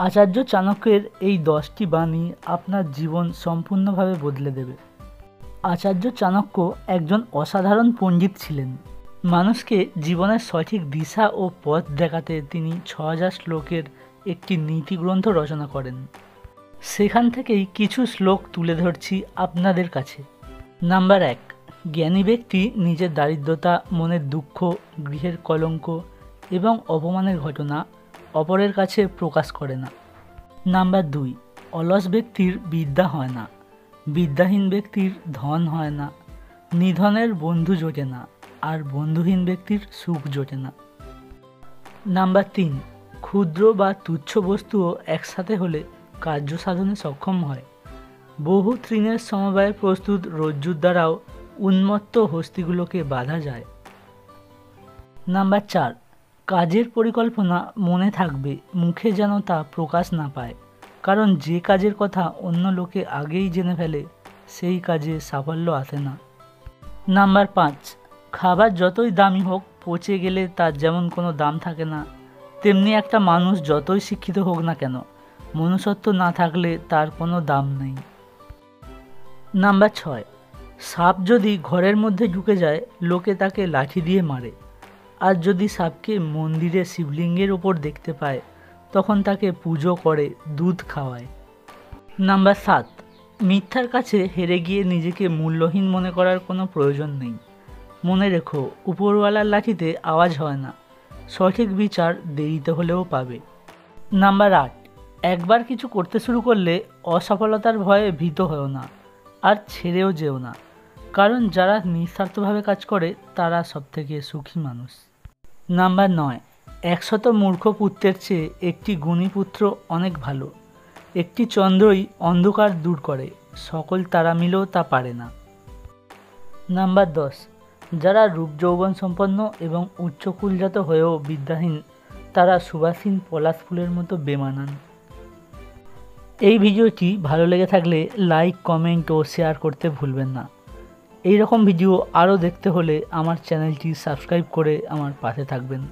আচার্য চাণক্যের এই 10টি বাণী আপনার জীবন সম্পূর্ণভাবে বদলে দেবে। আচার্য চাণক্য একজন অসাধারণ পণ্ডিত ছিলেন। মানুষকে জীবনের সঠিক দিশা ও পথ দেখাতে তিনি 6000 শ্লোকের একটি নীতিগ্রন্থ রচনা করেন। সেখান থেকেই কিছু শ্লোক তুলে ধরছি আপনাদের কাছে। নাম্বার 1, জ্ঞানী ব্যক্তি নিজের দারিদ্রতা, মনের দুঃখ, গৃহের কলঙ্ক এবং অপমানের ঘটনা অপরের কাছে প্রকাশ করে না। নাম্বার 2, অলস ব্যক্তির বিদ্যা হয় না, বিদ্যাহীন ব্যক্তির ধন হয় না, নিধনের বন্ধু জোটে না, আর বন্ধুহীন ব্যক্তির সুখ জোটে না। নাম্বার 3, ক্ষুদ্র বা তুচ্ছ বস্তুও একসাথে হলে কার্য সাধনে সক্ষম হয়। বহু তৃণের সমবায়ে প্রস্তুত রজ্জুর দ্বারাও উন্মত্ত হস্তিগুলোকে বাঁধা যায়। নাম্বার 4, কাজের পরিকল্পনা মনে থাকবে, মুখে যেন তা প্রকাশ না পায়, কারণ যে কাজের কথা অন্য লোকে আগেই জেনে ফেলে সেই কাজে সাফল্য আসে না। নাম্বার 5, খাবার যতই দামি হোক, পচে গেলে তার যেমন কোনো দাম থাকে না, তেমনি একটা মানুষ যতই শিক্ষিত হোক না কেন, মনুষ্যত্ব না থাকলে তার কোনো দাম নেই। নাম্বার 6, সাপ যদি ঘরের মধ্যে ঢুকে যায়, লোকে তাকে লাঠি দিয়ে মারে, আর যদি সাপকে মন্দিরে শিবলিঙ্গের ওপর দেখতে পায়, তখন তাকে পুজো করে, দুধ খাওয়ায়। নাম্বার 7, মিথ্যার কাছে হেরে গিয়ে নিজেকে মূল্যহীন মনে করার কোনো প্রয়োজন নেই। মনে রেখো, উপরওয়ালার লাঠিতে আওয়াজ হয় না, সঠিক বিচার দেরিতে হলেও পাবে। নাম্বার 8, একবার কিছু করতে শুরু করলে অসফলতার ভয়ে ভীত হও না, আর ছেড়েও যেও না, কারণ যারা নিঃস্বার্থভাবে কাজ করে তারা সবথেকে সুখী মানুষ। নাম্বার 9, 100 মূর্খ পুত্রের চেয়ে একটি গুণী পুত্র অনেক ভালো। একটি চন্দ্রই অন্ধকার দূর করে, সকল তারা মিলেও তা পারে না। নাম্বার 10, যারা রূপ যৌবন সম্পন্ন এবং উচ্চকুলজাত হয়েও বিদ্যাহীন, তারা সুবাসীন পলাশ ফুলের মতো বেমানান। এই ভিডিওটি ভালো লেগে থাকলে লাইক, কমেন্ট ও শেয়ার করতে ভুলবেন না। এই রকম ভিডিও আরও দেখতে হলে আমার চ্যানেলটি সাবস্ক্রাইব করে আমার পাশে থাকবেন।